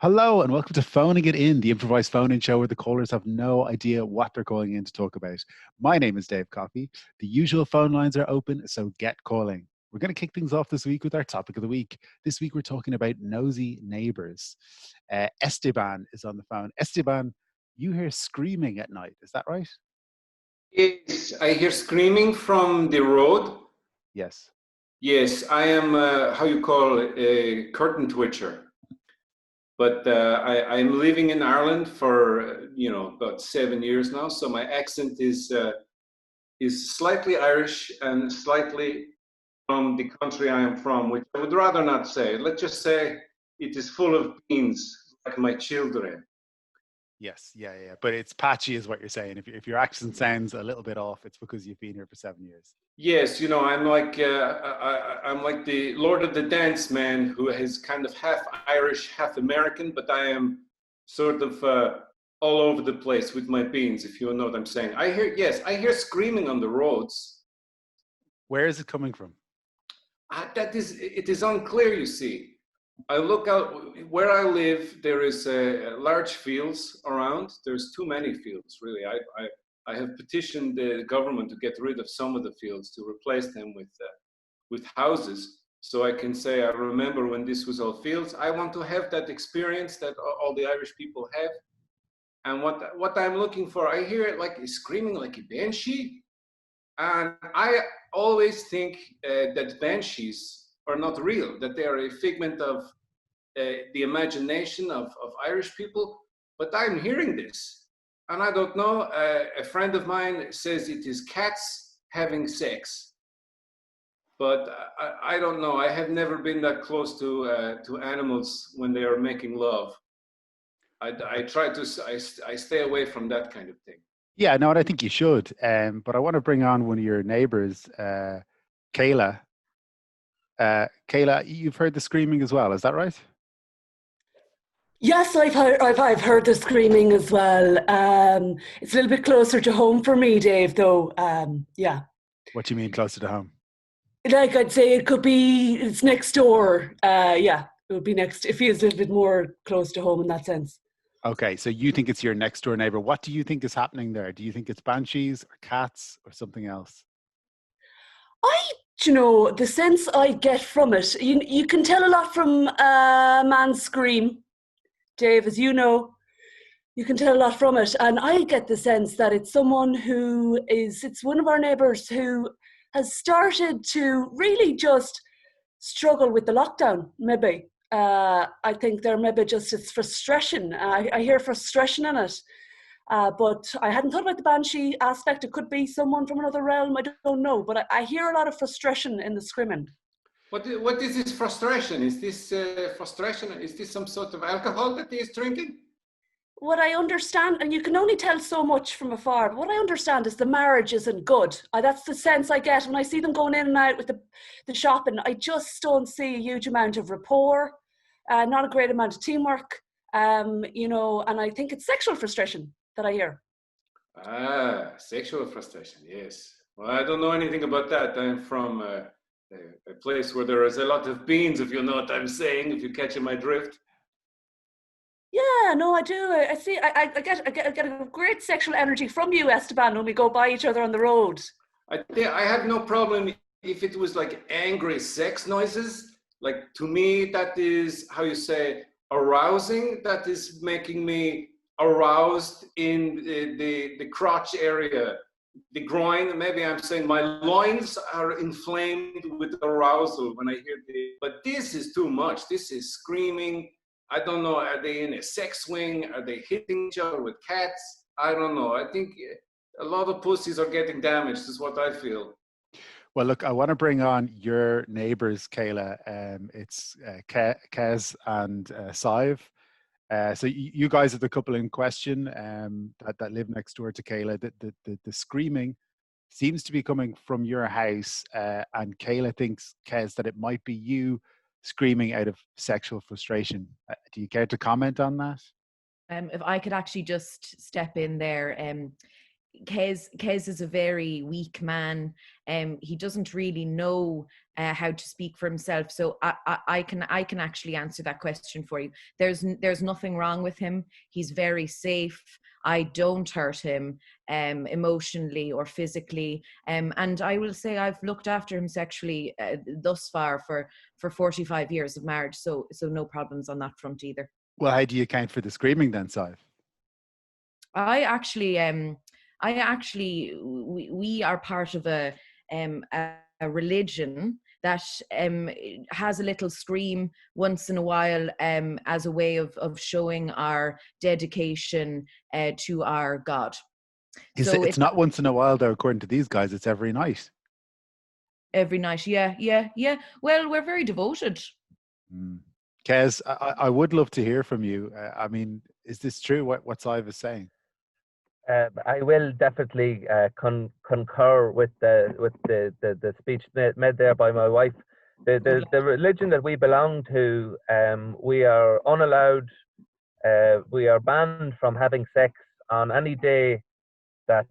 Hello and welcome to Phoning It In, the improvised phone-in show where the callers have no idea what they're going in to talk about. My name is Dave Coffey. The usual phone lines are open, so get calling. We're going to kick things off this week with our topic of the week. This week we're talking about nosy neighbours. Esteban is on the phone. Esteban, you hear screaming at night, is that right? Yes, I hear screaming from the road. Yes. Yes, I am, how you call it, a curtain twitcher. But I'm living in Ireland for, about 7 years now. So my accent is slightly Irish and slightly from the country I am from, which I would rather not say. Let's just say it is full of beans, like my children. Yes, yeah. But it's patchy is what you're saying. If your accent sounds a little bit off, it's because you've been here for 7 years. Yes, I'm like I'm like the Lord of the Dance man who is kind of half Irish, half American, but I am sort of all over the place with my beans, if you know what I'm saying. I hear screaming on the roads. Where is it coming from? It is unclear, you see. I look out where I live. There is large fields around. There's too many fields, really. I have petitioned the government to get rid of some of the fields to replace them with houses. So I can say I remember when this was all fields. I want to have that experience that all the Irish people have. And what I'm looking for, I hear it like screaming like a banshee. And I always think that banshees are not real, that they are a figment of the imagination of Irish people. But I'm hearing this. And I don't know, a friend of mine says it is cats having sex. But I don't know. I have never been that close to animals when they are making love. I stay away from that kind of thing. Yeah, no, and I think you should. But I want to bring on one of your neighbours, Kayla. Kayla, you've heard the screaming as well, is that right? Yes, I've heard the screaming as well. It's a little bit closer to home for me, Dave, though. Yeah. What do you mean closer to home? Like I'd say it's next door. Yeah, it would be next. It feels a little bit more close to home in that sense. Okay, so you think it's your next door neighbour. What do you think is happening there? Do you think it's banshees or cats or something else? The sense I get from it, you can tell a lot from a man's scream, Dave, as you know. You can tell a lot from it. And I get the sense that it's it's one of our neighbours who has started to really just struggle with the lockdown, maybe. I think there maybe just it's frustration. I hear frustration in it. But I hadn't thought about the banshee aspect. It could be someone from another realm. I don't know. But I hear a lot of frustration in the screaming. What is this frustration? Is this frustration? Is this some sort of alcohol that he is drinking? What I understand, and you can only tell so much from afar, but what I understand is the marriage isn't good. That's the sense I get when I see them going in and out with the shopping. I just don't see a huge amount of rapport, not a great amount of teamwork, and I think it's sexual frustration that I hear. Sexual frustration, yes. Well, I don't know anything about that. I'm from a place where there is a lot of beans, if you know what I'm saying, if you're catching my drift. Yeah, no, I do. I see. I get a great sexual energy from you, Esteban, when we go by each other on the road. I have no problem if it was like angry sex noises. Like to me, that is how you say arousing. That is making me aroused in the crotch area, the groin. Maybe I'm saying my loins are inflamed with arousal when I hear this. But this is too much. This is screaming. I don't know, are they in a sex swing? Are they hitting each other with cats? I don't know. I think a lot of pussies are getting damaged, is what I feel. Well, look, I want to bring on your neighbours, Kayla. It's Kez and Sive. So you guys are the couple in question that live next door to Kayla. The screaming seems to be coming from your house, and Kayla thinks, Kez, that it might be you screaming out of sexual frustration. Do you care to comment on that? If I could actually just step in there, Kez is a very weak man. He doesn't really know how to speak for himself. So I can actually answer that question for you. There's nothing wrong with him. He's very safe. I don't hurt him emotionally or physically. And I will say I've looked after him sexually thus far for 45 years of marriage. So no problems on that front either. Well, how do you account for the screaming then, Sive? We are part of a religion that has a little scream once in a while as a way of showing our dedication to our God. So it's not once in a while, though, according to these guys, it's every night. Every night, yeah. Well, we're very devoted. Kez, I would love to hear from you. I mean, is this true, what Sive is saying? I will definitely concur with the speech made there by my wife. The religion that we belong to, we are unallowed. We are banned from having sex on any day that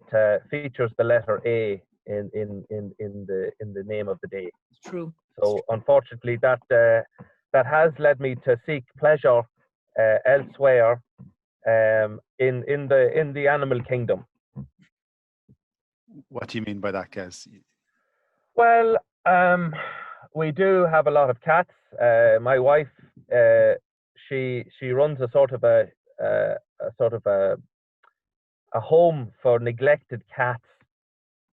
features the letter A in the name of the day. It's true. So unfortunately, that has led me to seek pleasure elsewhere. In the animal kingdom. What do you mean by that, Kez? Well, we do have a lot of cats. My wife, she runs a sort of a home for neglected cats,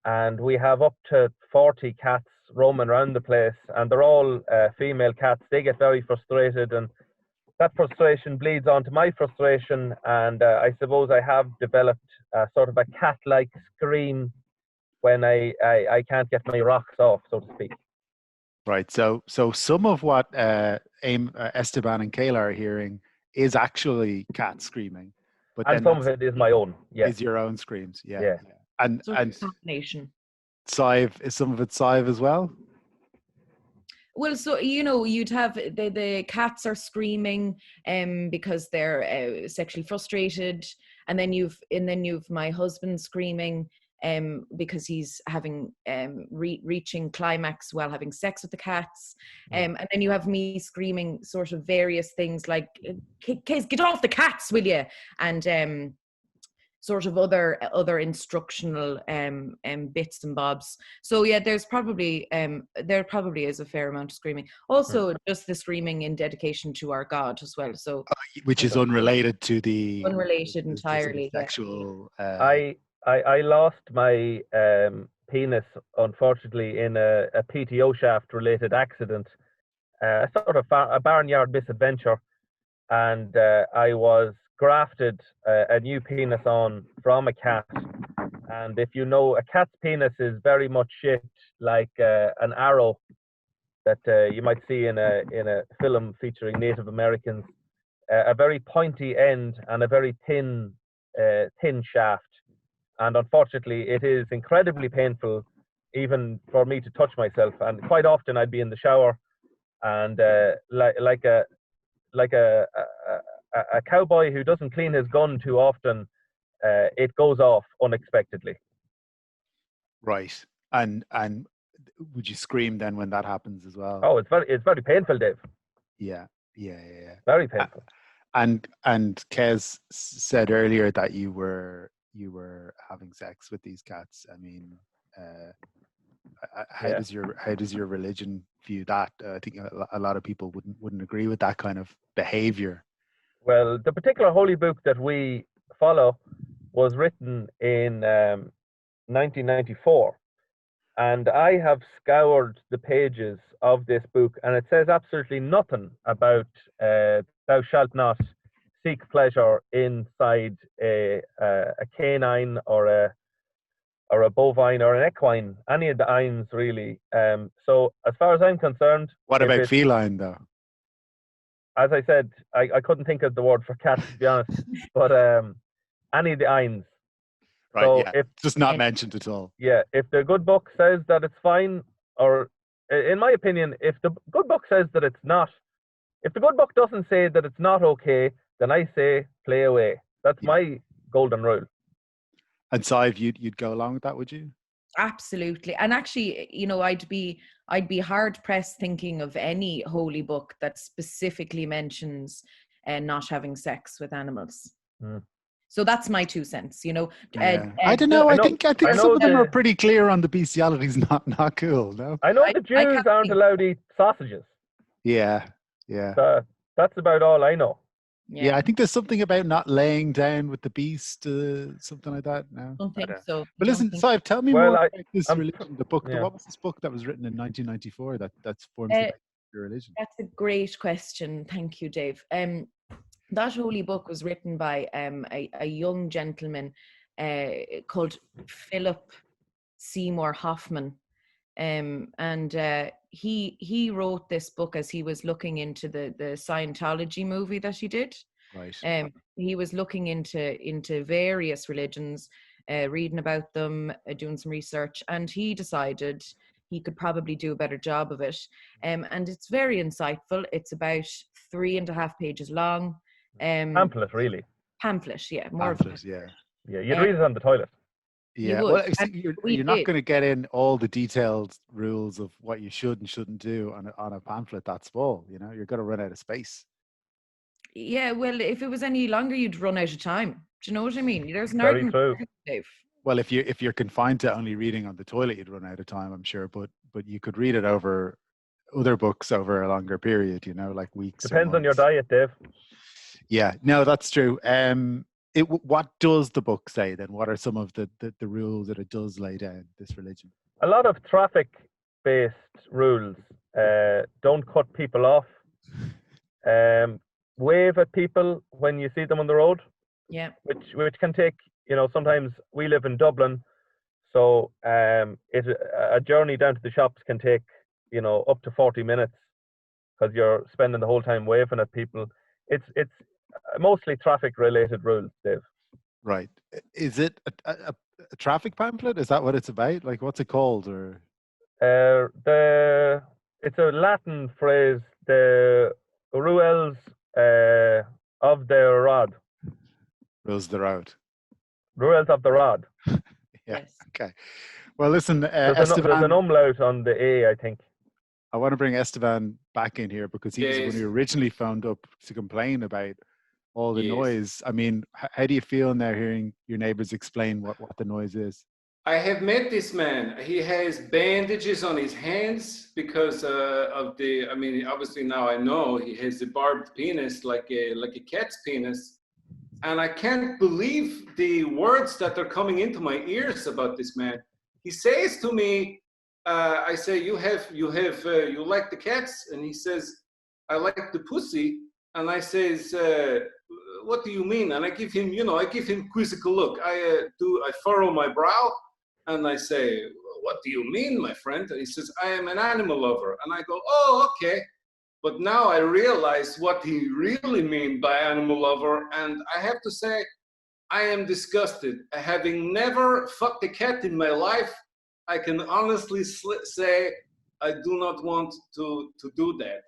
and we have up to 40 cats roaming around the place, and they're all female cats. They get very frustrated, and that frustration bleeds onto my frustration, and I suppose I have developed sort of a cat-like scream when I can't get my rocks off, so to speak. Right. So some of what Esteban and Kayla are hearing is actually cat screaming, but and some of it is my own. Yeah. Is your own screams. Yeah. Yeah. And combination. Sive, is some of it Sive as well? Well, so you'd have the cats are screaming because they're sexually frustrated, and then you've my husband screaming because he's having reaching climax while having sex with the cats, and then you have me screaming sort of various things like "Kids, get off the cats, will you?" and sort of other instructional bits and bobs. So yeah, there probably is a fair amount of screaming. Also, just the screaming in dedication to our God as well. So which is unrelated to the entirely sexual. I lost my penis, unfortunately, in a PTO shaft related accident, sort of a barnyard misadventure, and I was grafted a new penis on from a cat. And if you know, a cat's penis is very much shaped like an arrow that you might see in a film featuring Native Americans. A very pointy end and a very thin shaft. And unfortunately, it is incredibly painful, even for me to touch myself. And quite often, I'd be in the shower, and like a cowboy who doesn't clean his gun too often, it goes off unexpectedly. Right. And would you scream then when that happens as well? Oh, it's very painful, Dave. Yeah. Very painful. And Kez said earlier that you were having sex with these cats. I mean, how does your religion view that? I think a lot of people wouldn't agree with that kind of behavior. Well, the particular holy book that we follow was written in 1994, and I have scoured the pages of this book, and it says absolutely nothing about thou shalt not seek pleasure inside a canine or a bovine or an equine, any of the eines really. So as far as I'm concerned, what about feline though? As I said, I couldn't think of the word for cat, to be honest, but any of the eines. Right, so yeah, just not mentioned at all. Yeah, if the good book says that it's fine, or in my opinion, if the good book says that it's not, if the good book doesn't say that it's not okay, then I say play away. That's my golden rule. And Sive, you'd go along with that, would you? Absolutely. And actually, you know, I'd be hard pressed thinking of any holy book that specifically mentions not having sex with animals. Mm. So that's my 2 cents, you know. Yeah. I don't know. I think I some know of them are the- pretty clear on the bestiality's not cool. No. I know I- the I Jews can't aren't think- allowed to eat sausages. Yeah. That's about all I know. Yeah, I think there's something about not laying down with the beast, something like that. No, Don't think so. But Don't listen, think- Sive, tell me Well, more about this I'm- religion. The book. yeah. What was this book that was written in 1994 that forms the basis of your religion? That's a great question. Thank you, Dave. That holy book was written by a young gentleman called Philip Seymour Hoffman. And he wrote this book as he was looking into the Scientology movie that he did. Right. He was looking into various religions, reading about them, doing some research, and he decided he could probably do a better job of it. And it's very insightful. It's about 3.5 pages long. Pamphlet, really. Pamphlet, yeah. Pamphlet, yeah. Yeah, you'd read it on the toilet. Yeah, would. well, And you're not did. going to get in all the detailed rules of what you should and shouldn't do on a pamphlet that small. You know, you're going to run out of space. Yeah, well, if it was any longer, you'd run out of time. Do you know what I mean? There's an Very argument, true. Dave. Well, if you're confined to only reading on the toilet, you'd run out of time, I'm sure. But you could read it over other books over a longer period. You know, like weeks. Depends or on your months. diet, Dave. Yeah, no, that's true. What does the book say then? What are some of the rules that it does lay down, this religion? A lot of traffic-based rules. Don't cut people off. Wave at people when you see them on the road. Yeah. Which can take, you know, sometimes we live in Dublin, so a journey down to the shops can take, you know, up to 40 minutes because you're spending the whole time waving at people. It's mostly traffic-related rules, Dave. Right. Is it a traffic pamphlet? Is that what it's about? Like, what's it called? Or It's a Latin phrase, the rules of the rod. Rules of the road? Rules of the rod. Yeah. Yes. Okay. Well, listen, There's Esteban, an umlaut on the A, I think. I want to bring Esteban back in here because he was the one Yes. who originally phoned up to complain about all the Yes. noise. I mean, how do you feel now hearing your neighbors explain what the noise is? I have met this man. He has bandages on his hands because of the. I mean, obviously now I know he has a barbed penis, like a cat's penis, and I can't believe the words that are coming into my ears about this man. He says to me, "I say you like the cats," and he says, "I like the pussy," and I says, "What do you mean?" And I give him quizzical look. I furrow my brow. And I say, "What do you mean, my friend?" And he says, "I am an animal lover." And I go, "Oh, okay." But now I realize what he really means by animal lover. And I have to say, I am disgusted. Having never fucked a cat in my life, I can honestly say I do not want to do that.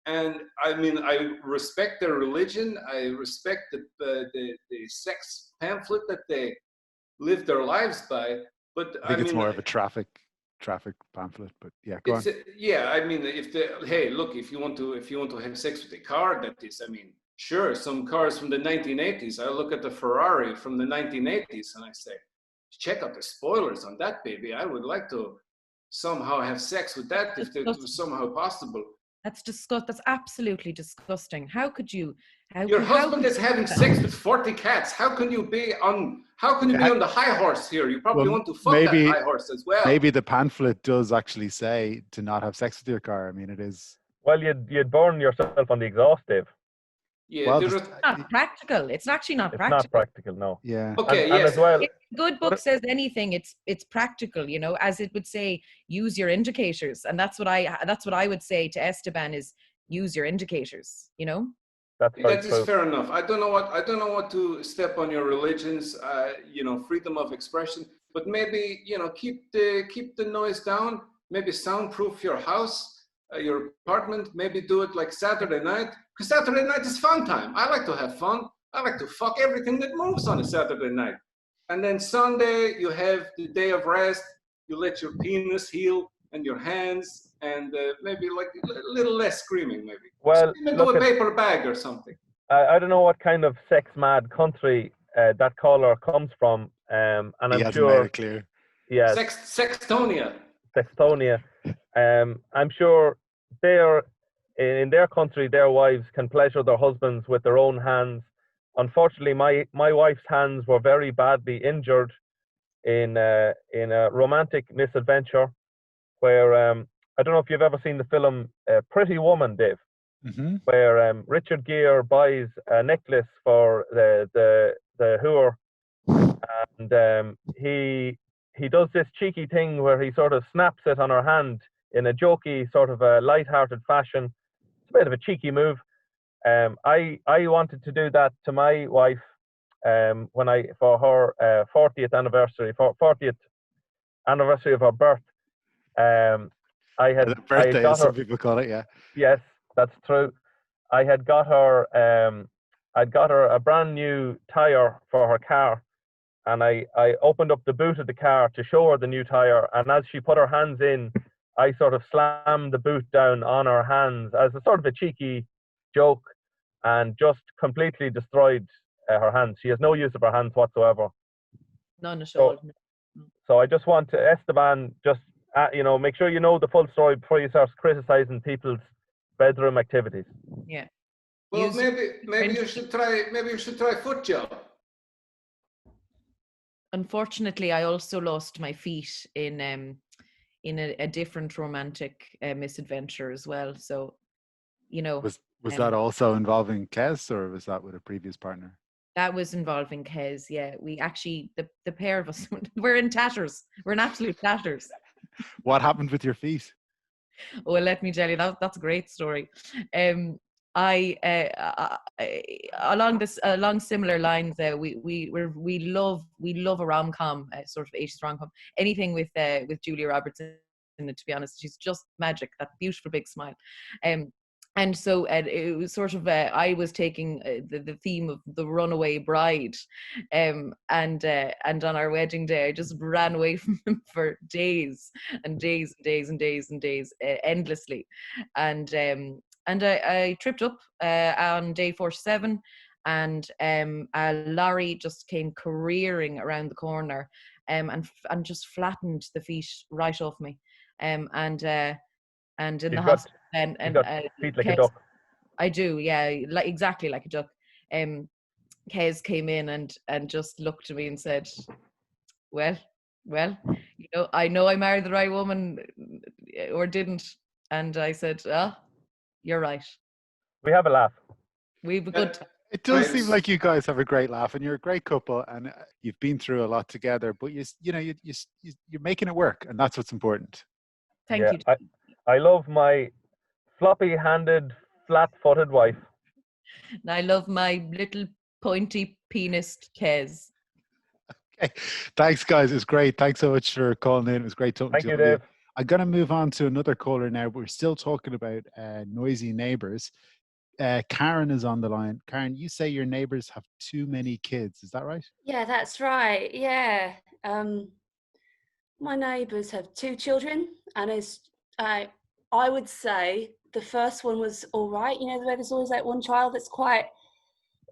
And I mean, I respect their religion. I respect the sex pamphlet that they live their lives by. But I think it's more of a traffic pamphlet, but yeah, go on. Yeah, I mean, if you want to have sex with a car, that is, I mean, sure, some cars from the 1980s. I look at the Ferrari from the 1980s and I say, check out the spoilers on that baby. I would like to somehow have sex with that if it was somehow possible. That's disgusting. That's absolutely disgusting. How could you? Your husband is having sex with 40 cats. How can you be on the high horse here? You probably want to fuck that high horse as well. Maybe the pamphlet does actually say to not have sex with your car. I mean, it is. Well, you'd burn yourself on the exhaust, Dave. Yeah, Well, It's not practical. It's actually not It's practical. not practical, no. Yeah. Okay, And yes. as well, If a good book says anything, it's practical, you know, as it would say, use your indicators. And that's what I would say to Esteban is use your indicators, you know? that is fair enough. I don't know what to step on your religions, freedom of expression, but maybe, keep the noise down, maybe soundproof your house, your apartment, maybe do it like Saturday night, because Saturday night is fun time. I like to have fun. I like to fuck everything that moves on a Saturday night. And then Sunday, you have the day of rest. You let your penis heal and your hands, and maybe like a little less screaming, maybe. Well, Into a paper bag or something. I don't know what kind of sex-mad country that caller comes from, and He I'm hasn't sure. made it clear. Yeah. Sextonia. Sextonia. I'm sure they're in their country. Their wives can pleasure their husbands with their own hands. Unfortunately, my wife's hands were very badly injured in a romantic misadventure, where I don't know if you've ever seen the film Pretty Woman, Dave, Mm-hmm. where Richard Gere buys a necklace for the whore, and he does this cheeky thing where he sort of snaps it on her hand in a jokey sort of a light-hearted fashion. It's a bit of a cheeky move. I wanted to do that to my wife when for her 40th anniversary of her birth. I had Birthday, got as some her. people call it. Yeah. Yes, that's true. I had got her. I'd got her a brand new tire for her car, and I opened up the boot of the car to show her the new tire. And as she put her hands in, I sort of slammed the boot down on her hands as a sort of a cheeky joke, and just completely destroyed her hands. She has no use of her hands whatsoever. None at all. So I just want to, Esteban, just make sure you know the full story before you start criticizing people's bedroom activities. Yeah. Well, maybe you should try foot job. Unfortunately, I also lost my feet in a different romantic misadventure as well. So, Was that also involving Kes, or was that with a previous partner? That was involving Kes. Yeah, we actually the pair of us we're in tatters. We're in absolute tatters. What happened with your feet? Well, let me tell you, that's a great story. Along similar lines, we love a rom-com, sort of 80s rom-com, anything with Julia Roberts in it. To be honest, she's just magic. That beautiful big smile. And so it was sort of I was taking the theme of the runaway bride, and on our wedding day I just ran away from him for days and days and days and days and days, endlessly, and I tripped up on day 47, and a lorry just came careering around the corner, and just flattened the feet right off me, and in the hospital. And feet like a duck. I do, yeah, exactly like a duck. Kez came in and just looked at me and said, well, I know I married the right woman, or didn't. And I said, you're right. We have a laugh. We have a good time. It does seem like you guys have a great laugh, and you're a great couple, and you've been through a lot together. But you're making it work, and that's what's important. Thank you. I love my floppy-handed, flat-footed wife. And I love my little pointy penised Kez. Okay, thanks, guys. It was great. Thanks so much for calling in. It was great talking to you. Thank you, Dave. I'm going to move on to another caller now. We're still talking about noisy neighbours. Karen is on the line. Karen, you say your neighbours have too many kids. Is that right? Yeah, that's right. Yeah. My neighbours have 2 children, and I would say the first one was all right. You know, the way there's always like one child that's quite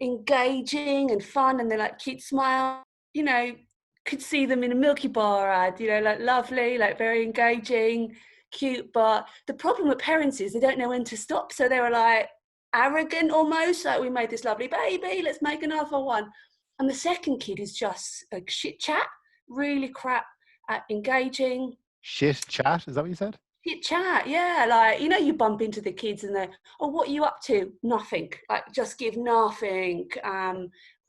engaging and fun, and they're like cute smile. You know, could see them in a Milky Bar ad, like lovely, like very engaging, cute. But the problem with parents is they don't know when to stop. So they were like arrogant almost, like, we made this lovely baby, let's make another one. And the second kid is just a shit chat, really crap at engaging. Shit chat, is that what you said? Shit chat, yeah. Like, you bump into the kids and they're, oh, what are you up to? Nothing. Like, just give nothing.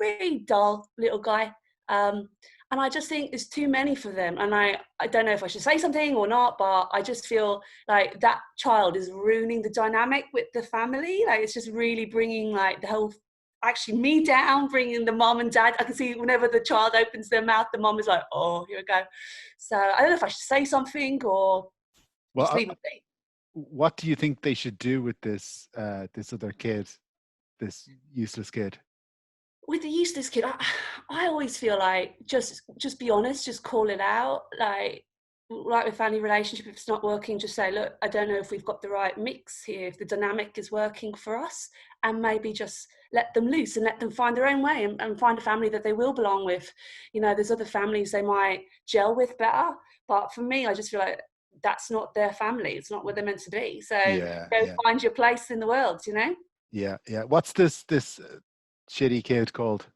Really dull little guy. And I just think there's too many for them. And I don't know if I should say something or not, but I just feel like that child is ruining the dynamic with the family. Like, it's just really bringing like the whole, actually me down, bringing the mom and dad. I can see whenever the child opens their mouth, the mom is like, oh, here we go. So I don't know if I should say something or just leave it be. What do you think they should do with this other kid, this useless kid? with the useless kid, I always feel like just be honest, just call it out. Like with family relationship, if it's not working, just say, look, I don't know if we've got the right mix here, if the dynamic is working for us, and maybe just let them loose and let them find their own way and find a family that they will belong with. You know, there's other families they might gel with better, but for me, I just feel like that's not their family. It's not where they're meant to be. So go find your place in the world, you know? Yeah. What's this shitty kid called?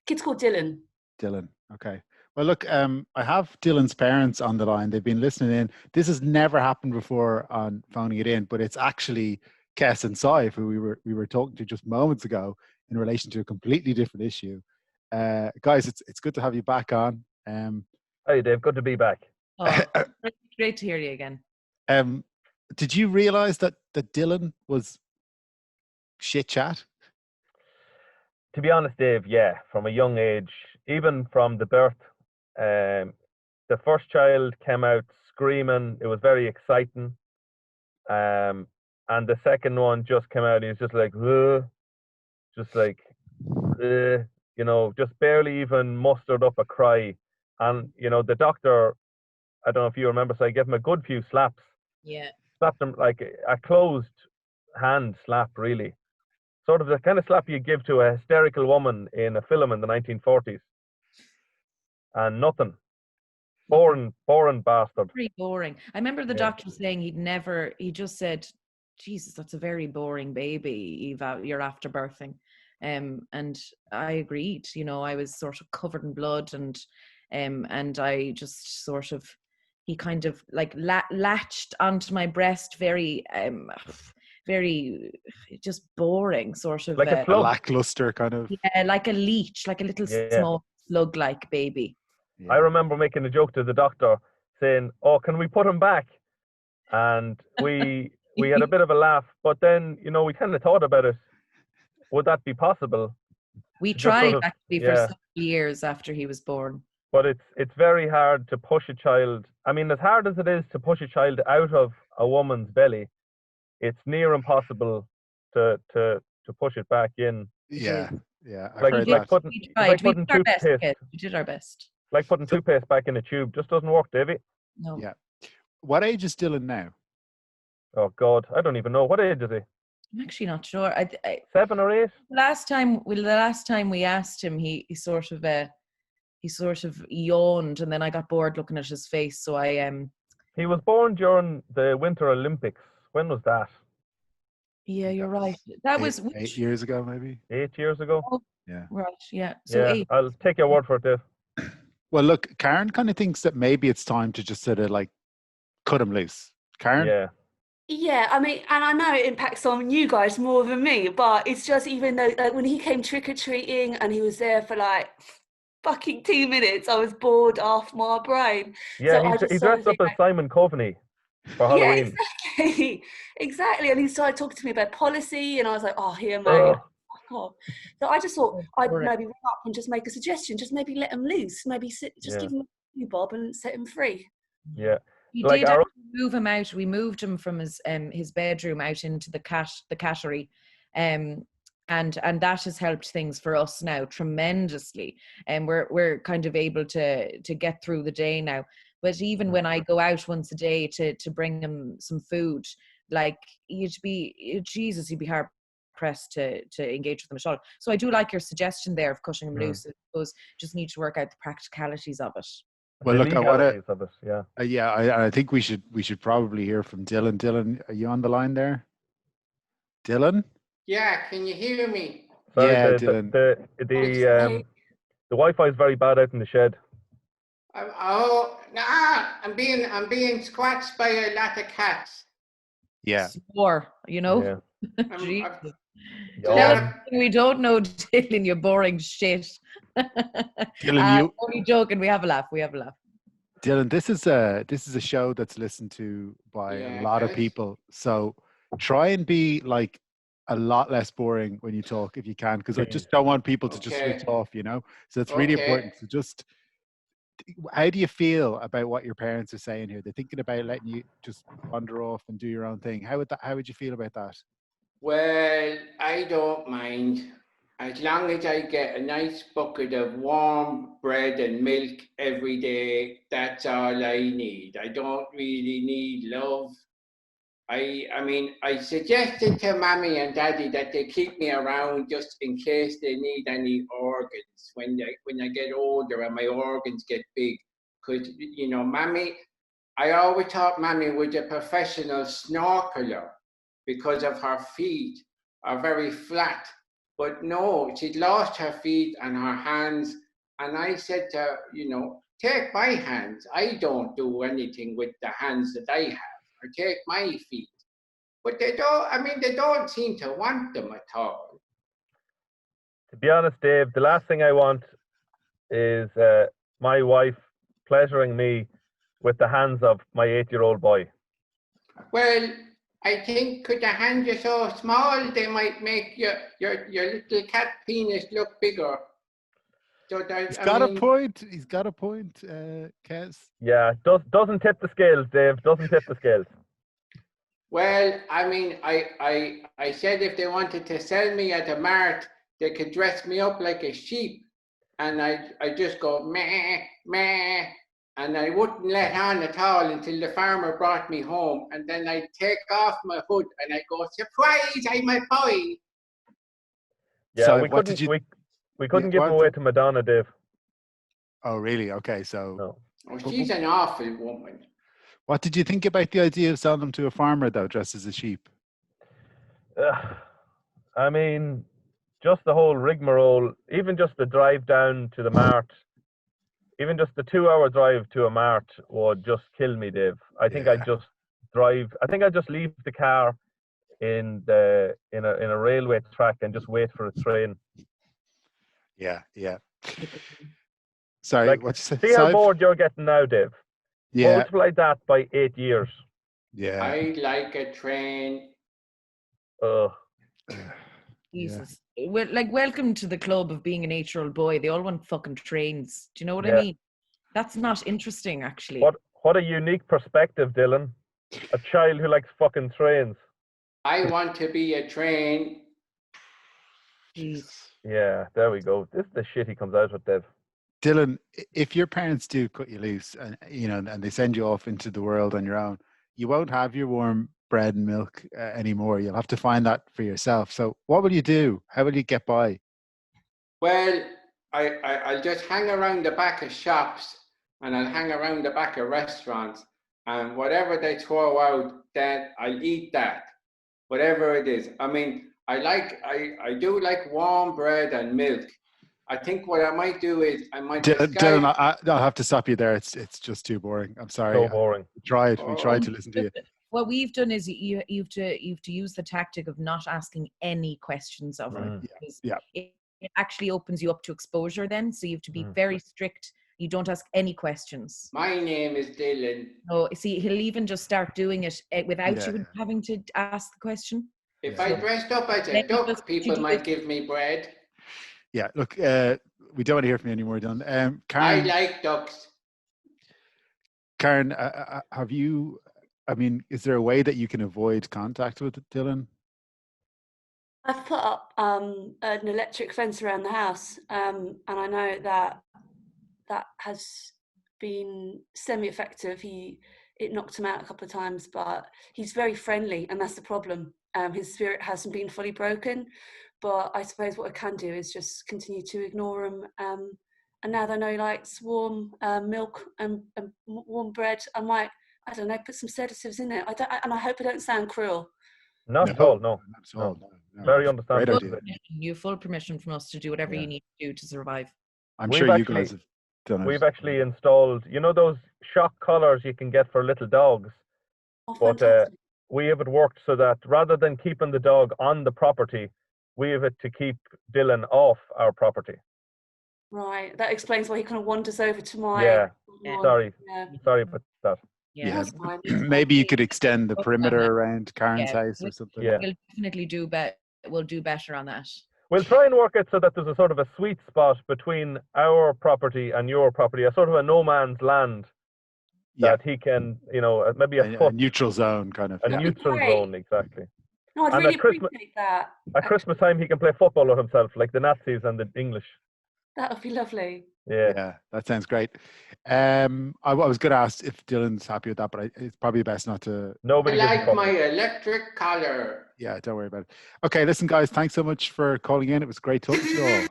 Kid's called Dylan. Dylan. Okay. Well, look, I have Dylan's parents on the line. They've been listening in. This has never happened before on Phoning It In, but it's actually Kes and Saif, who we were talking to just moments ago in relation to a completely different issue. Guys, it's good to have you back on. Hey, Dave, good to be back. Oh, great to hear you again. Did you realise that Dylan was shit chat? To be honest, Dave, yeah, from a young age, even from the birth, the first child came out screaming. It was very exciting. And the second one just came out. He was just like, you know, just barely even mustered up a cry. And, you know, the doctor, I don't know if you remember, so I gave him a good few slaps. Yeah. Slapped him like a closed hand slap, really. Sort of the kind of slap you give to a hysterical woman in a film in the 1940s. And nothing. Boring bastard. Very boring. I remember the doctor saying he just said, Jesus, that's a very boring baby, Eva, you're after birthing. And I agreed, you know, I was sort of covered in blood and I just sort of, he kind of like latched onto my breast very just boring, sort of like a lackluster kind of. Yeah, like a leech, like a little small slug-like baby. Yeah. I remember making a joke to the doctor saying, "Oh, can we put him back?" And we had a bit of a laugh, but then, you know, we kind of thought about it. Would that be possible? We tried actually for several years after he was born. But it's very hard to push a child. I mean, as hard as it is to push a child out of a woman's belly, it's near impossible to push it back in. Yeah. Like putting toothpaste. We did our best. Like putting toothpaste back in a tube just doesn't work, Davey. No. Yeah. What age is Dylan now? Oh God, I don't even know. What age is he? I'm actually not sure. 7 or 8. The last time we asked him, he sort of yawned, and then I got bored looking at his face. So He was born during the Winter Olympics. When was that? Yeah, you're right. That was 8 years ago, maybe. 8 years ago. Oh, yeah. Right. Yeah. So 8. I'll take your word for it, Dave. Well, look, Karen kind of thinks that maybe it's time to just sort of like cut him loose. Karen? Yeah, I mean, and I know it impacts on you guys more than me, but it's just, even though like when he came trick-or-treating and he was there for like fucking 2 minutes, I was bored off my brain. Yeah, so he dressed up as Simon Coveney for Halloween. Yeah, exactly. And he started talking to me about policy, and I was like, oh, here, mate. Fuck off. So I just thought I'd maybe run up and just make a suggestion, just maybe let him loose, maybe give him a few bob and set him free. Yeah. We did move him out. We moved him from his bedroom out into the cattery, and that has helped things for us now tremendously. And we're kind of able to get through the day now. But even when I go out once a day to bring him some food, like he'd be hard pressed to engage with him at all. So I do like your suggestion there of cutting him loose. I suppose just need to work out the practicalities of it. Well, look, I think we should probably hear from Dylan. Dylan, are you on the line there? Dylan? Yeah, can you hear me? Sorry, yeah, Dylan. The Wi-Fi is very bad out in the shed. I'm being scratched by a lot of cats. Yeah. Swore, you know. Yeah. We don't know, Dylan. You're boring shit. Dylan, only joking. We have a laugh. Dylan, this is a show that's listened to by a lot of people. So try and be like a lot less boring when you talk if you can, because I just don't want people to just switch off, you know. So it's really important. So just, how do you feel about what your parents are saying here? They're thinking about letting you just wander off and do your own thing. How would you feel about that? Well, I don't mind. as long as I get a nice bucket of warm bread and milk every day, that's all I need. I don't really need love. I mean, I suggested to Mommy and Daddy that they keep me around just in case they need any organs when I get older and my organs get big. Because, you know, Mommy, I always thought Mommy was a professional snorkeler because of her feet are very flat. But no, she'd lost her feet and her hands. And I said to her, you know, take my hands. I don't do anything with the hands that I have. Or take my feet. But they don't seem to want them at all. To be honest, Dave, the last thing I want is my wife pleasuring me with the hands of my 8-year-old boy. Well, I think because the hands are so small, they might make your little cat penis look bigger. So He's got a point. He's got a point, Kez. Yeah, doesn't tip the scales, Dave. Doesn't tip the scales. Well, I mean, I said if they wanted to sell me at a mart, they could dress me up like a sheep, and I just go meh meh, and I wouldn't let on at all until the farmer brought me home, and then I'd take off my hood and I'd go, surprise, I'm a boy. Yeah, So we couldn't give him what away to Madonna, Dave. Oh, really? Okay, so. No. Oh, she's an awful woman. What did you think about the idea of selling them to a farmer, though, dressed as a sheep? I mean, just the whole rigmarole, even just the drive down to the mart, even just the 2-hour drive to a mart would just kill me, Dave. I think I'd just leave the car in a railway track and just wait for a train. Yeah. Sorry, like, what'd you say? See how bored you're getting now, Dave? Yeah. Multiply that by 8 years. Yeah. I like a train. Ugh. Jesus. Well, like, welcome to the club of being an 8-year-old boy. They all want fucking trains. Do you know what I mean? That's not interesting, actually. What a unique perspective, Dylan. A child who likes fucking trains. I want to be a train. Jeez. Yeah, there we go. This is the shit he comes out with, Dev. Dylan, if your parents do cut you loose and and they send you off into the world on your own, you won't have your warm bread and milk anymore. You'll have to find that for yourself. So what will you do? How will you get by? Well, I'll just hang around the back of shops and I'll hang around the back of restaurants, and whatever they throw out, then I'll eat that, whatever it is. I mean, I do like warm bread and milk. I think what I might do is I might Dylan, I'll have to stop you there. It's just too boring. I'm sorry. So boring. We tried to listen to you. What we've done is you have to use the tactic of not asking any questions of her. Yeah. It actually opens you up to exposure then. So you have to be very strict. You don't ask any questions. My name is Dylan. Oh, see, he'll even just start doing it without you having to ask the question. If I dressed up as a duck, people might give me bread. Yeah, look, we don't want to hear from you anymore, Dylan. Karen, I like ducks. Karen, have you, I mean, is there a way that you can avoid contact with Dylan? I've put up an electric fence around the house, and I know that has been semi-effective. It knocked him out a couple of times, but he's very friendly, and that's the problem. His spirit hasn't been fully broken, but I suppose what I can do is just continue to ignore him. And now that I know he likes warm milk and warm bread, I might, I don't know, put some sedatives in it. And I hope I don't sound cruel. Not at all, no. Not at all, no. Very understandable. You have full permission from us to do whatever you need to do to survive. I'm sure you guys have done it. We've actually installed, those shock collars you can get for little dogs. Oh, but we have it worked so that rather than keeping the dog on the property, we have it to keep Dylan off our property. Right. That explains why he kind of wanders over to my... Sorry about that. Yeah. Maybe you could extend the perimeter around Karen's house or something. Yeah. We'll definitely do better on that. We'll try and work it so that there's a sort of a sweet spot between our property and your property, a sort of a no man's land that he can, maybe a neutral zone kind of. A neutral zone, exactly. No, I'd And really at Christmas- appreciate that. At Christmas time, he can play football with himself, like the Nazis and the English. That would be lovely. Yeah. Yeah, that sounds great. I was going to ask if Dylan's happy with that, but it's probably best not to. I Nobody gives a like fuck. my electric collar. Yeah, don't worry about it. Okay, listen, guys, thanks so much for calling in. It was great talking to you all.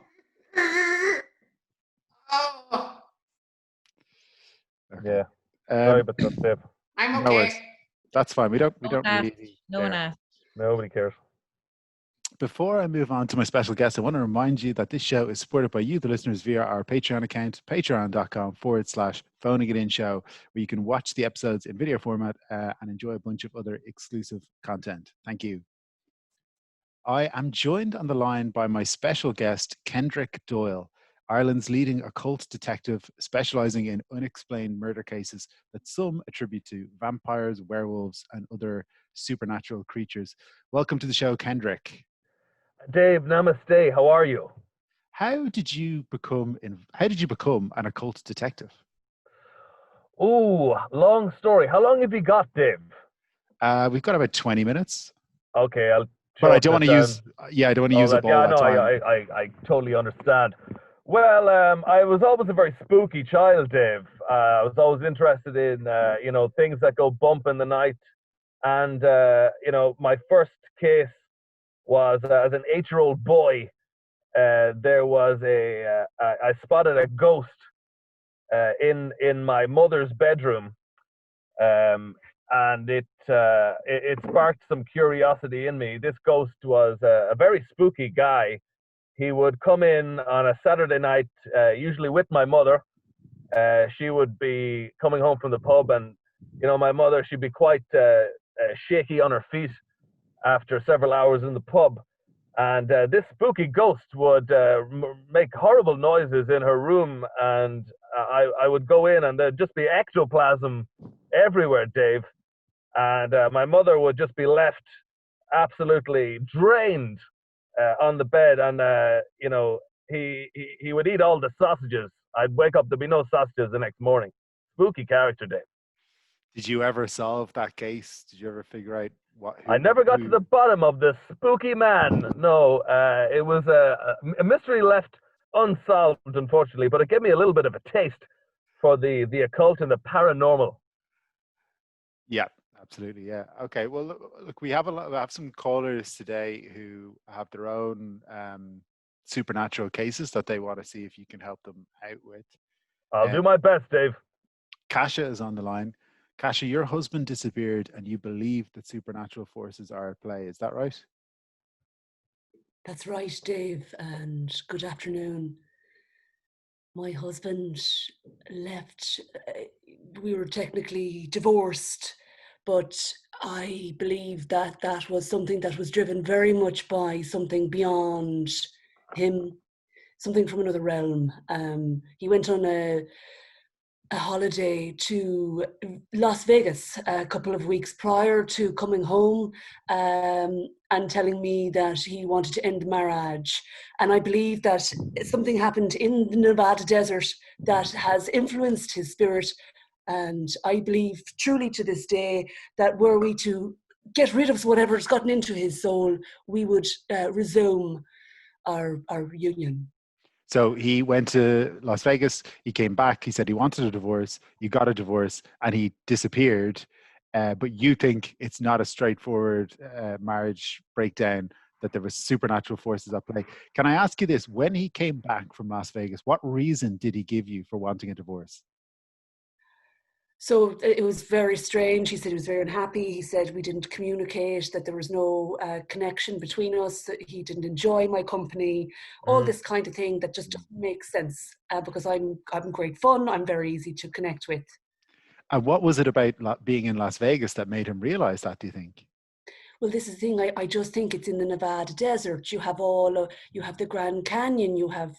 Oh, Okay. Yeah. Sorry, Um, but that's it. I'm No worries. okay. That's fine. We don't Don't ask. really. No one care. asked. Nobody cares. Before I move on to my special guest, I want to remind you that this show is supported by you, the listeners, via our Patreon account, patreon.com/phoning it in show, where you can watch the episodes in video format and enjoy a bunch of other exclusive content. Thank you. I am joined on the line by my special guest, Kendrick Doyle, Ireland's leading occult detective specialising in unexplained murder cases that some attribute to vampires, werewolves, and other supernatural creatures. Welcome to the show, Kendrick. Dave, namaste. How are you? How did you become an occult detective? Ooh, long story. How long have you got, Dave? We've got about 20 minutes, Okay, I'll. but I don't want to down. use. Yeah, I don't want to All use that. up all Yeah, that no, time. I totally understand. Well, I was always a very spooky child, Dave. I was always interested in, things that go bump in the night. And, my first case was as an 8-year-old boy. There was I spotted a ghost in my mother's bedroom. And it sparked some curiosity in me. This ghost was a very spooky guy. He would come in on a Saturday night, usually with my mother. She would be coming home from the pub, and my mother, she'd be quite shaky on her feet after several hours in the pub. And this spooky ghost would make horrible noises in her room, and I would go in, and there'd just be ectoplasm everywhere, Dave. And my mother would just be left absolutely drained on the bed, and he would eat all the sausages. I'd wake up, there'd be no sausages the next morning. Spooky character, Dave. Did you ever solve that case? Did you ever figure out what? I never got to the bottom of this spooky man. No, it was a mystery left unsolved, unfortunately, but it gave me a little bit of a taste for the occult and the paranormal. Yeah, absolutely. Yeah. Okay. Well, look, we have some callers today who have their own supernatural cases that they want to see if you can help them out with. I'll do my best, Dave. Kasha is on the line. Kasha, your husband disappeared and you believe that supernatural forces are at play. Is that right? That's right, Dave, and good afternoon. My husband left. We were technically divorced, but I believe that was something that was driven very much by something beyond him, something from another realm. He went on a holiday to Las Vegas a couple of weeks prior to coming home, and telling me that he wanted to end marriage. And I believe that something happened in the Nevada desert that has influenced his spirit. And I believe truly to this day that were we to get rid of whatever's gotten into his soul, we would resume our union. So he went to Las Vegas, he came back, he said he wanted a divorce, you got a divorce, and he disappeared. But you think it's not a straightforward marriage breakdown, that there was supernatural forces at play. Can I ask you this? When he came back from Las Vegas, what reason did he give you for wanting a divorce? So it was very strange. He said he was very unhappy. He said we didn't communicate, that there was no connection between us, that he didn't enjoy my company, all this kind of thing that just doesn't make sense, because I'm great fun. I'm very easy to connect with. And what was it about being in Las Vegas that made him realize that, do you think? Well, this is the thing. I just think it's in the Nevada desert. You have you have the Grand Canyon. You have,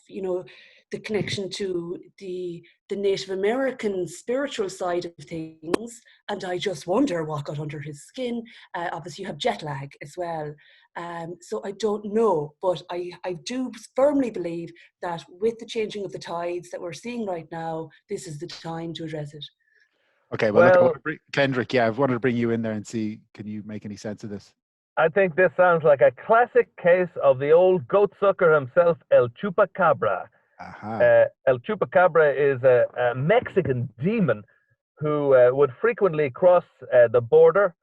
the connection to the Native American spiritual side of things. And I just wonder what got under his skin. Obviously, you have jet lag as well. So I don't know, but I do firmly believe that with the changing of the tides that we're seeing right now, this is the time to address it. Okay, well, look, Kendrick, I wanted to bring you in there and see, can you make any sense of this? I think this sounds like a classic case of the old goat sucker himself, El Chupacabra. El Chupacabra is a Mexican demon who would frequently cross the border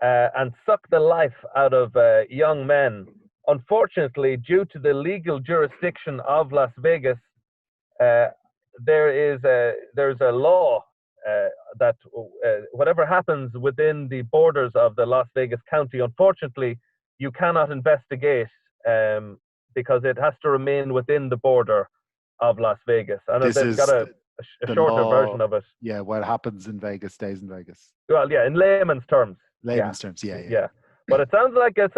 and suck the life out of young men. Unfortunately, due to the legal jurisdiction of Las Vegas, there's a law that whatever happens within the borders of the Las Vegas County, unfortunately, you cannot investigate because it has to remain within the border of Las Vegas. And they've got a shorter version of it. Yeah, what happens in Vegas stays in Vegas. Well, yeah, in layman's terms. Layman's terms, yeah. But it sounds like a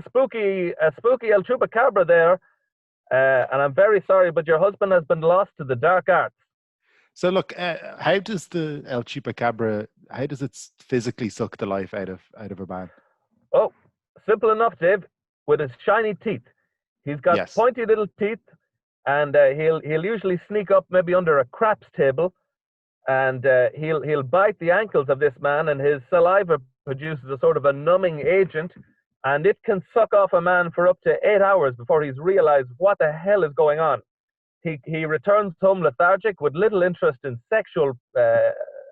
spooky El Chupacabra there. And I'm very sorry, but your husband has been lost to the dark arts. So look, how does the El Chupacabra, how does it physically suck the life out of a man? Oh, simple enough, Dave. With his shiny teeth. He's got pointy little teeth, and he'll usually sneak up maybe under a craps table, and he'll bite the ankles of this man, and his saliva produces a sort of a numbing agent, and it can suck off a man for up to 8 hours before he's realized what the hell is going on. He returns home lethargic with little interest in sexual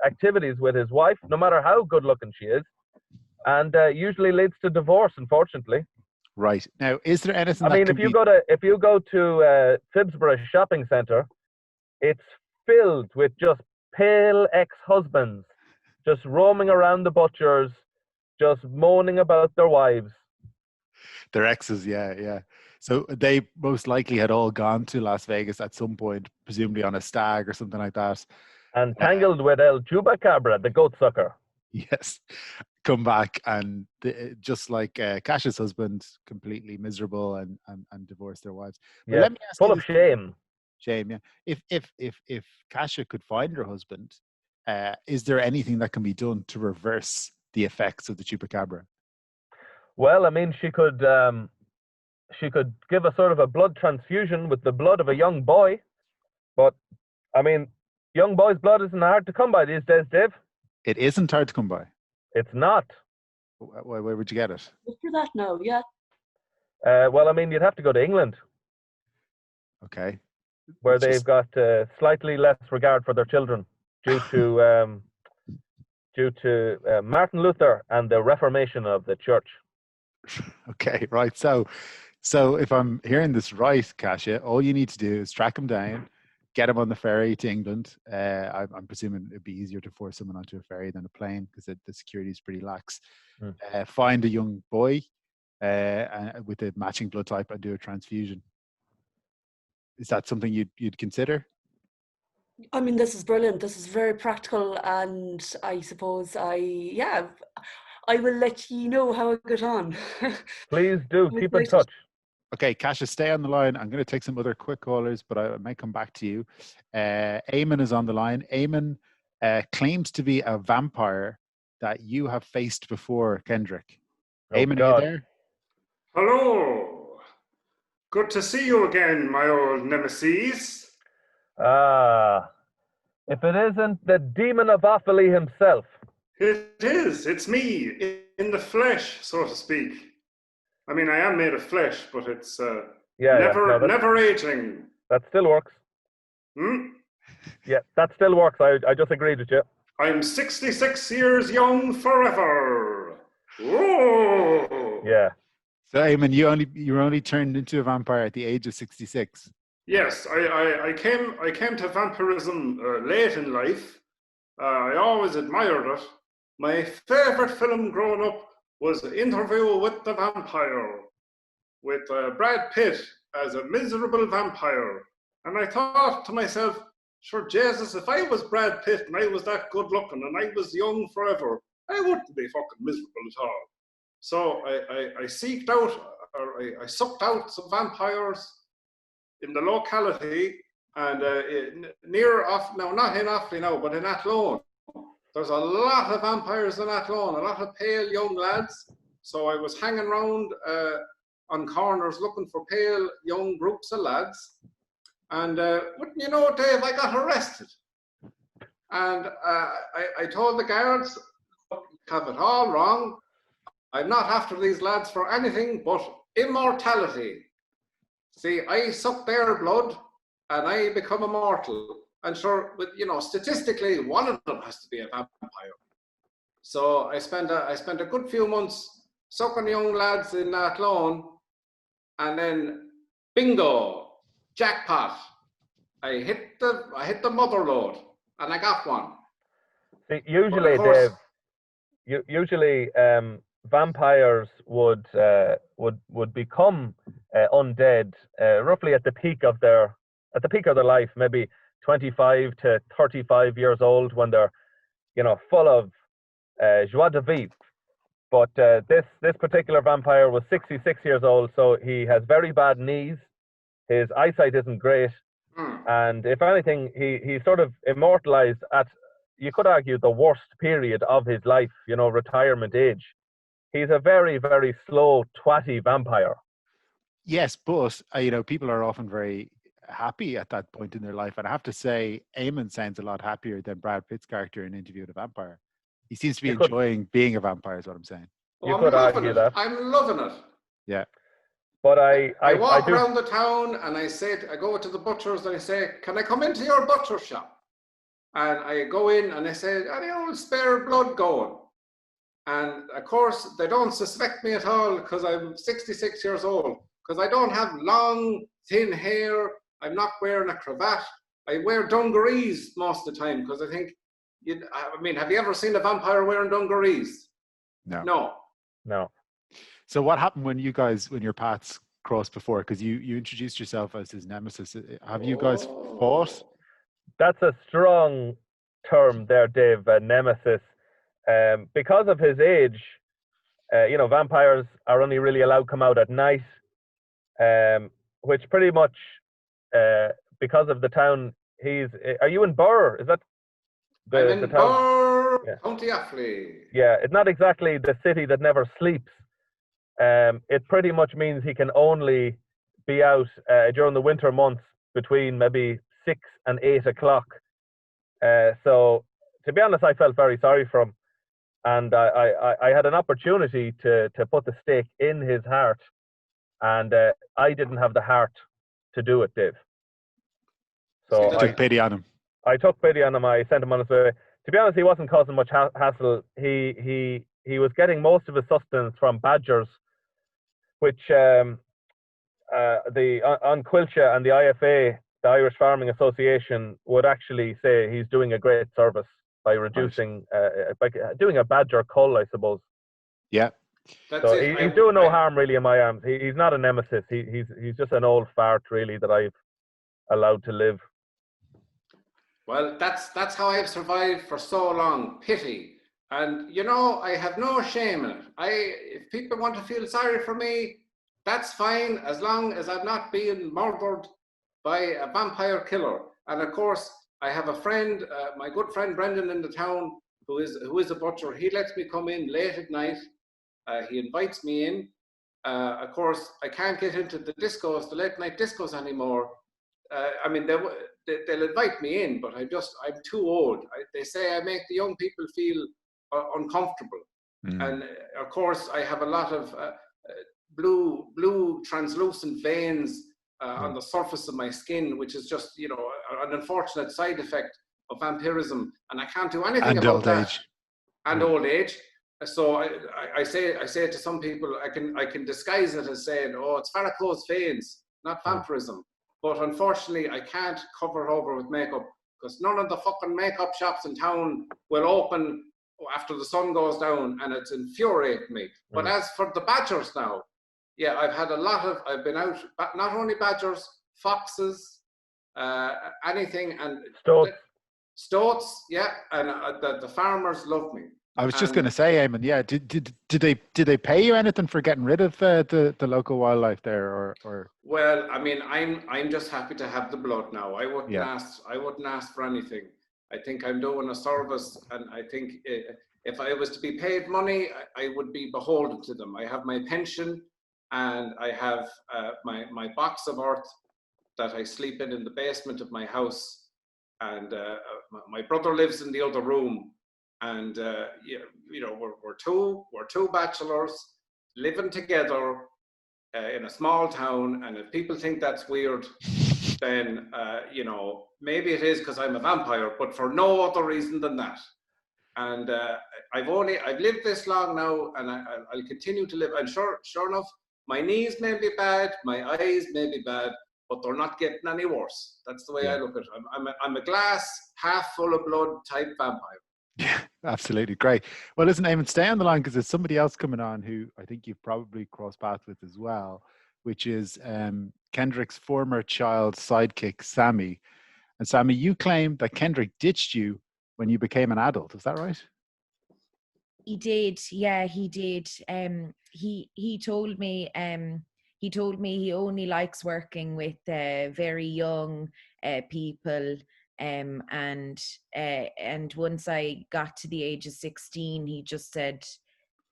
activities with his wife, no matter how good looking she is, and usually leads to divorce, unfortunately. Right. Now, is there anything if you go to Phibsborough shopping centre, it's filled with just pale ex-husbands just roaming around the butchers, just moaning about their wives. Their exes, yeah. So they most likely had all gone to Las Vegas at some point, presumably on a stag or something like that. And tangled with El Chupacabra, the goat sucker. Yes. Come back and just like Cash's husband, completely miserable and divorced their wives. But let me ask full of shame. Shame, yeah. If Kasha could find her husband, is there anything that can be done to reverse the effects of the Chupacabra? Well, I mean, she could give a sort of a blood transfusion with the blood of a young boy, but I mean, young boy's blood isn't hard to come by these days, Dave. It isn't hard to come by. It's not. Where would you get it? Look for that now, yeah. Well, I mean, you'd have to go to England. Okay. Where they've got slightly less regard for their children due to Martin Luther and the Reformation of the Church. Okay, right. So if I'm hearing this right, Kasia, all you need to do is track him down, get him on the ferry to England. I'm presuming it'd be easier to force someone onto a ferry than a plane because the security is pretty lax. Find a young boy with a matching blood type and do a transfusion. Is that something you'd consider? I mean, this is brilliant. This is very practical, and I suppose I will let you know how I get on. Please do. Keep in touch. Okay, Kasia, stay on the line. I'm going to take some other quick callers, but I might come back to you. Eamon is on the line. Eamon claims to be a vampire that you have faced before, Kendrick. Eamon, are you there? Hello. Good to see you again, my old nemesis. If it isn't the demon of Offaly himself. It is. It's me, in the flesh, so to speak. I mean, I am made of flesh, but it's never aging. That still works. Yeah, that still works. I just agreed with you. I'm 66 years young forever. Whoa! Yeah. So, Eamon, you were only turned into a vampire at the age of 66. Yes, I came to vampirism late in life. I always admired it. My favorite film growing up was Interview with the Vampire, with Brad Pitt as a miserable vampire. And I thought to myself, sure, Jesus, if I was Brad Pitt and I was that good looking and I was young forever, I wouldn't be fucking miserable at all. So I sucked out some vampires in the locality and not in Offaly now, but in Athlone. There's a lot of vampires in Athlone, a lot of pale young lads. So I was hanging around on corners looking for pale young groups of lads. And wouldn't you know, Dave, I got arrested. And I told the guards, have it all wrong. I'm not after these lads for anything but immortality. See, I suck their blood and I become immortal. And sure, but you know, statistically, one of them has to be a vampire. So I spent a good few months sucking young lads in that lawn, and then bingo, jackpot. I hit the mother load, and I got one. See, usually, course, Dave, usually vampires would become undead roughly at the peak of their life, maybe 25 to 35 years old, when they're, you know, full of joie de vivre. But this particular vampire was 66 years old, so he has very bad knees. His eyesight isn't great, and if anything, he's sort of immortalized at, you could argue, the worst period of his life, you know, retirement age. He's a very, very slow, twatty vampire. Yes, but you know, people are often very happy at that point in their life, and I have to say, Eamon sounds a lot happier than Brad Pitt's character in Interview with a Vampire. He seems to be enjoying being a vampire, is what I'm saying. You could argue that. I'm loving it. Yeah. But I walk around the town and I go to the butchers and I say, can I come into your butcher shop? And I go in and I say, any old spare blood going? And of course, they don't suspect me at all because I'm 66 years old, because I don't have long, thin hair. I'm not wearing a cravat. I wear dungarees most of the time because I think, I mean, have you ever seen a vampire wearing dungarees? No. So what happened when your paths crossed before? Because you introduced yourself as his nemesis. Have you guys fought? That's a strong term there, Dave, nemesis. Because of his age, you know, vampires are only really allowed to come out at night, which pretty much, because of the town, are you in Burr? Is that I'm in the town? Burr, County Offaly. Yeah, it's not exactly the city that never sleeps. It pretty much means he can only be out during the winter months between maybe 6 and 8 o'clock. So, to be honest, I felt very sorry for him. And I had an opportunity to put the stake in his heart. And I didn't have the heart to do it, Dave. So I took pity on him. I took pity on him. I sent him on his way. To be honest, he wasn't causing much hassle. He was getting most of his sustenance from badgers, which the Quilcha and the IFA, the Irish Farming Association, would actually say he's doing a great service by reducing, by doing a badger cull, I suppose. Yeah. So he's doing no harm really in my arms. He's not a nemesis. He's just an old fart really that I've allowed to live. Well, that's how I've survived for so long. Pity. And, you know, I have no shame in it. If people want to feel sorry for me, that's fine, as long as I'm not being murdered by a vampire killer. And of course, I have a friend, my good friend Brendan in the town, who is a butcher. He lets me come in late at night. He invites me in. Of course, I can't get into the late night discos anymore. I mean, they'll invite me in, but I'm too old. They say I make the young people feel uncomfortable. And of course, I have a lot of blue translucent veins on the surface of my skin, which is just, you know, an unfortunate side effect of vampirism, and I can't do anything about that. And old age. So I say to some people, I can disguise it as saying, oh, it's varicose veins, not vampirism. But unfortunately, I can't cover it over with makeup, because none of the fucking makeup shops in town will open after the sun goes down, and it's infuriating me. But as for the badgers now, yeah, I've been out, not only badgers, foxes, anything, and stoats, yeah, and the farmers love me. I was just going to say, Eamon, yeah, did they pay you anything for getting rid of the local wildlife there, or? Well, I mean, I'm just happy to have the blood now. I wouldn't ask for anything. I think I'm doing a service, and I think if I was to be paid money, I would be beholden to them. I have my pension, and I have my box of earth that I sleep in the basement of my house, and my brother lives in the other room. and you know, we're two bachelors living together in a small town, and if people think that's weird, then you know, maybe it is because I'm a vampire, but for no other reason than that. And I've lived this long now, and I'll continue to live. And sure enough, my knees may be bad, my eyes may be bad, but they're not getting any worse. That's the way I look at it. I'm a glass half full of blood type vampire. Yeah, absolutely. Great. Well, listen, Eamon, stay on the line because there's somebody else coming on who I think you've probably crossed paths with as well, which is Kendrick's former child sidekick, Sammy. And Sammy, you claim that Kendrick ditched you when you became an adult. Is that right? He did. Yeah, he did. He told me he only likes working with very young people. And once I got to the age of 16, he just said,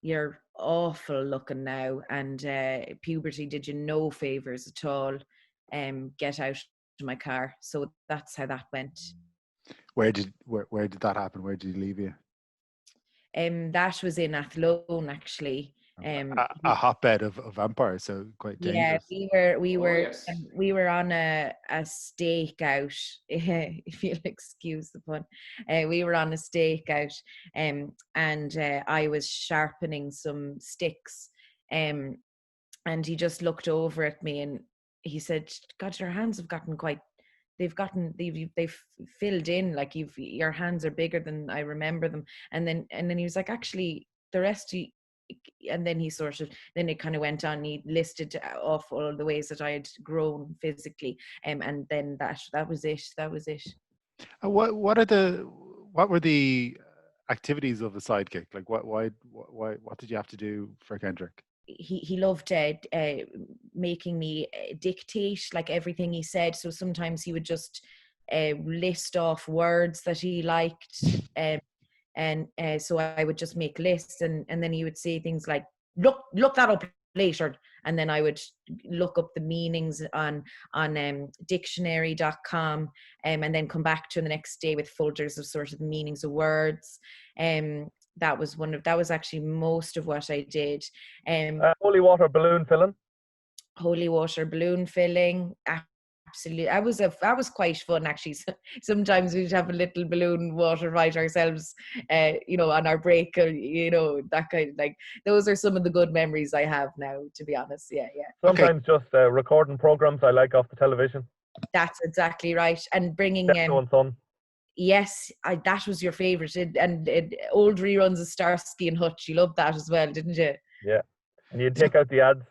"You're awful looking now, and puberty did you no favors at all. Get out of my car." So that's how that went. Where did that happen? Where did he leave you? That was in Athlone, actually. A hotbed of vampires, so quite dangerous. Yeah, we Yes. were on a stakeout, if you'll excuse the pun. We were on a stakeout, and I was sharpening some sticks, and he just looked over at me and he said, "God, your hands have gotten quite. They've filled in, like your hands are bigger than I remember them." And then he was like, "Actually, the rest of you," and then it kind of went on. He listed off all the ways that I had grown physically, and then that was it. What were the activities of a sidekick? Like what did you have to do for Kendrick? He loved making me dictate like everything he said. So sometimes he would just list off words that he liked, and so I would just make lists, and then he would say things like, look that up later, and then I would look up the meanings on dictionary.com, and then come back to the next day with folders of sort of the meanings of words. That was actually most of what I did. Holy water balloon filling. Absolutely. I was quite fun, actually. Sometimes we'd have a little balloon water fight ourselves, on our break, that kind of, like, those are some of the good memories I have now, to be honest. Yeah. Sometimes just recording programs I like off the television. That's exactly right. And bringing Son. Yes, that was your favorite, and old reruns of Starsky and Hutch. You loved that as well, didn't you? Yeah, and you'd take out the ads.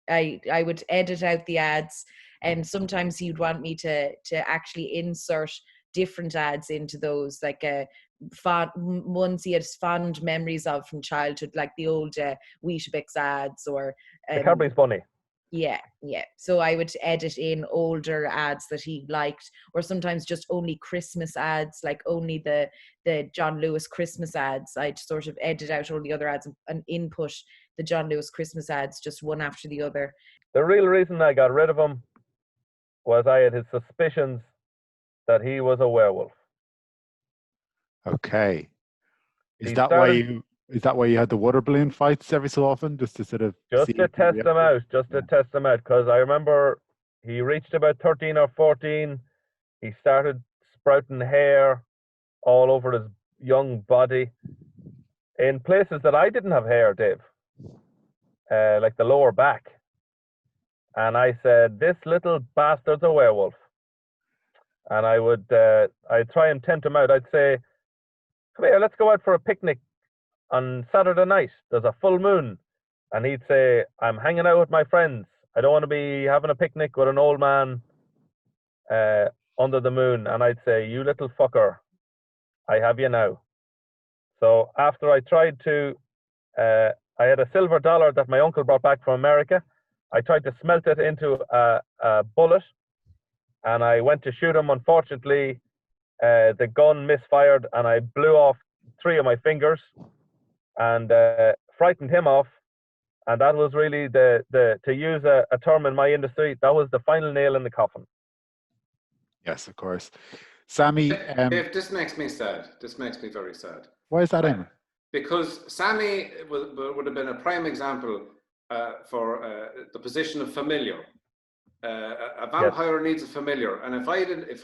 I would edit out the ads, and sometimes he'd want me to actually insert different ads into those, like ones he had fond memories of from childhood, like the old Weetabix ads or the Cadbury's Bunny. Yeah. So I would edit in older ads that he liked, or sometimes just only Christmas ads, like only the John Lewis Christmas ads. I'd sort of edit out all the other ads and input the John Lewis Christmas ads just one after the other. The real reason I got rid of him was I had his suspicions that he was a werewolf. Okay. Is that why you had the water balloon fights every so often, just to sort of test them out, because I remember he reached about 13 or 14. He started sprouting hair all over his young body in places that I didn't have hair, Dave, like the lower back. And I said, "This little bastard's a werewolf." And I'd try and tempt him out. I'd say, "Come here, let's go out for a picnic on Saturday night. There's a full moon." And he'd say, "I'm hanging out with my friends. I don't want to be having a picnic with an old man under the moon." And I'd say, "You little fucker, I have you now." So after I tried to, I had a silver dollar that my uncle brought back from America. I tried to smelt it into a bullet, and I went to shoot him. Unfortunately, the gun misfired, and I blew off 3 of my fingers and frightened him off. And that was really to use a term in my industry, that was the final nail in the coffin. Yes, of course. Sammy, Dave, this makes me sad. This makes me very sad. why is that, Eamon? Because Sammy would have been a prime example for the position of familiar. A vampire needs a familiar, and if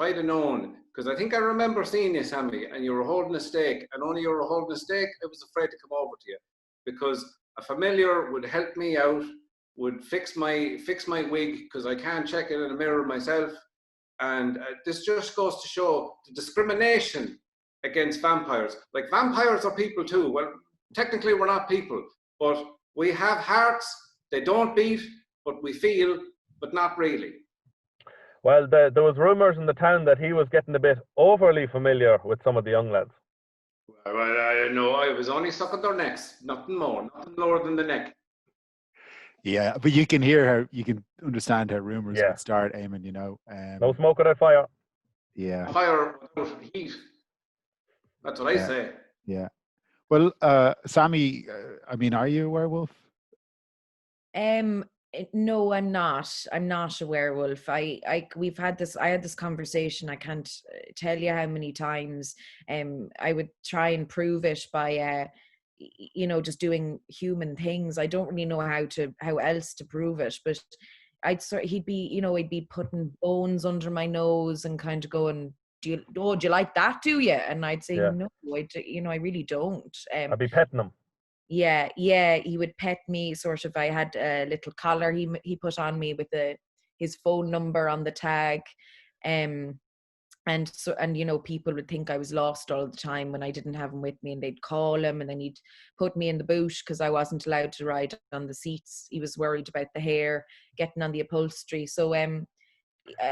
I'd have known, because I think I remember seeing you, Sammy, and you were holding a steak, and only you were holding a steak, I was afraid to come over to you, because a familiar would help me out, would fix my wig, because I can't check it in a mirror myself, and this just goes to show the discrimination against vampires. Like, vampires are people too. Well, technically we're not people, but we have hearts. They don't beat, but we feel, but not really. Well, there was rumours in the town that he was getting a bit overly familiar with some of the young lads. Well, I know, I was only sucking their necks, nothing more, nothing lower than the neck. Yeah, but you can hear you can understand how rumours Yeah. would start, Eamon, you know. No smoke without fire. Yeah. Fire without heat. That's what I say. Yeah. Well, Sammy, I mean, are you a werewolf? No, I'm not. I'm not a werewolf. I had this conversation. I can't tell you how many times. I would try and prove it by, just doing human things. I don't really know how else to prove it. But he'd be putting bones under my nose and kind of going, do you like that? Do you? And I'd say, no, I really don't. I'd be petting them. Yeah, he would pet me. Sort of, I had a little collar he put on me with his phone number on the tag, and people would think I was lost all the time when I didn't have him with me, and they'd call him, and then he'd put me in the boot because I wasn't allowed to ride on the seats. He was worried about the hair getting on the upholstery. So I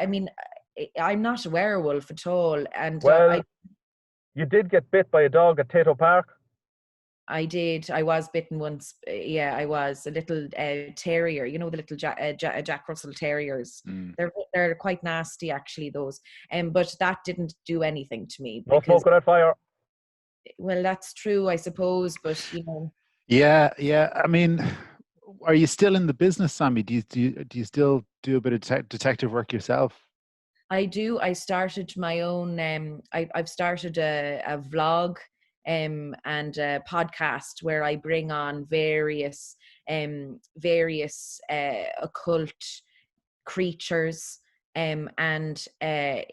mean, I'm not a werewolf at all. And you did get bit by a dog at Tato Park. I did. I was bitten once. Yeah, I was. A little terrier. You know, the little Jack Russell Terriers. They're quite nasty, actually, those. But that didn't do anything to me. No smoke without fire. Well, that's true, I suppose. But Yeah. I mean, are you still in the business, Sammy? Do you still do a bit of detective work yourself? I do. I started my own. I've started a vlog. And a podcast where I bring on various occult creatures, and I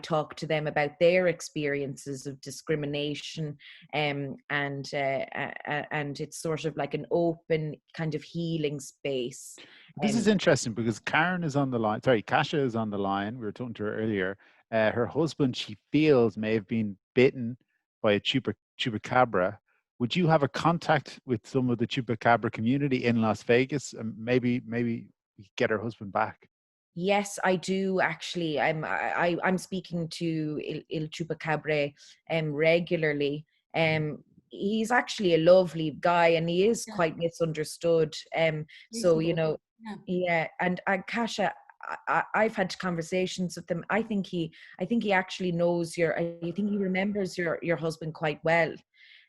talk to them about their experiences of discrimination, and it's sort of like an open kind of healing space. This is interesting because Karen is on the line. Sorry, Kasia is on the line. We were talking to her earlier. Her husband, she feels, may have been bitten by a chupacabra. Would you have a contact with some of the chupacabra community in Las Vegas, and maybe get her husband back? Yes, I do actually. I'm speaking to Il Chupacabra regularly. He's actually a lovely guy, and he is quite misunderstood. So yeah. And Kasia, I've had conversations with him. I think he actually knows I think he remembers your husband quite well.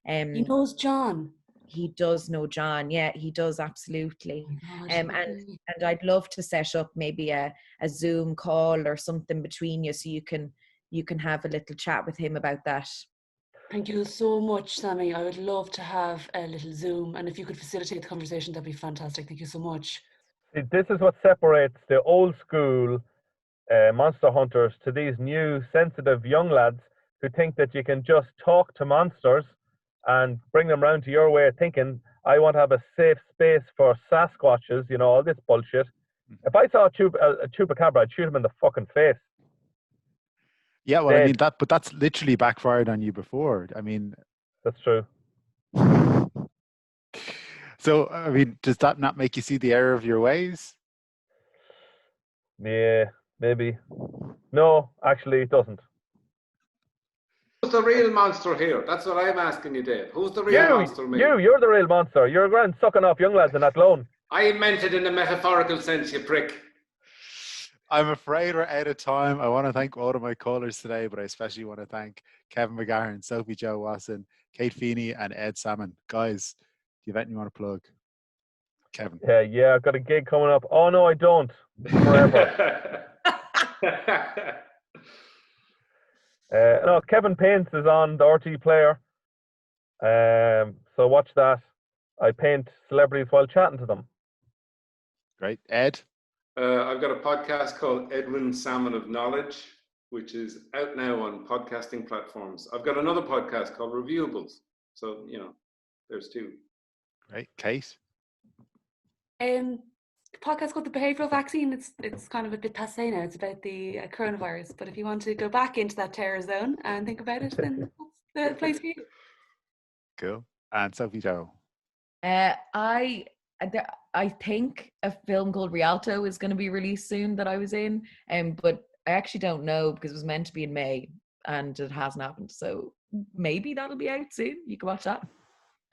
He knows John. He does know John. Yeah, he does, absolutely. And I'd love to set up maybe a Zoom call or something between you, so you can have a little chat with him about that. Thank you so much, Sammy. I would love to have a little Zoom, and if you could facilitate the conversation, that'd be fantastic. Thank you so much. This is what separates the old school monster hunters to these new sensitive young lads who think that you can just talk to monsters and bring them round to your way of thinking. I want to have a safe space for Sasquatches, all this bullshit. If I saw a chupacabra, I'd shoot him in the fucking face. Yeah, well, I mean, that's literally backfired on you before. I mean, that's true. So, I mean, does that not make you see the error of your ways? Yeah, maybe. No, actually, it doesn't. Who's the real monster here? That's what I'm asking you, Dave. Who's the real monster? You're the real monster. You're around sucking off young lads in that loan. I meant it in a metaphorical sense, you prick. I'm afraid we're out of time. I want to thank all of my callers today, but I especially want to thank Kevin McGarren, Sophie Jo Watson, Kate Feeney, and Ed Salmon. Guys, do you have anything you want to plug? Kevin. Yeah, I've got a gig coming up. Oh, no, I don't. Forever. No, Kevin Paints is on the RT Player. So watch that. I paint celebrities while chatting to them. Great. Ed? I've got a podcast called Edwin Salmon of Knowledge, which is out now on podcasting platforms. I've got another podcast called Reviewables. So, you know, there's two. Great. Kate? Podcast called The Behavioural Vaccine. It's kind of a bit passé now. It's about the coronavirus. But if you want to go back into that terror zone and think about it, then that's the place for you. Cool. And Sophie Joe? I think a film called Rialto is going to be released soon that I was in, but I actually don't know because it was meant to be in May and it hasn't happened. So maybe that'll be out soon. You can watch that.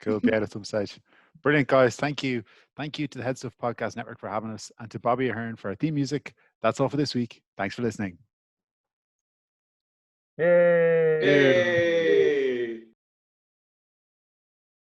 Cool. Be out at some stage. Brilliant, guys. Thank you. Thank you to the Head Stuff Podcast Network for having us, and to Bobby Ahern for our theme music. That's all for this week. Thanks for listening. Yay! Yay!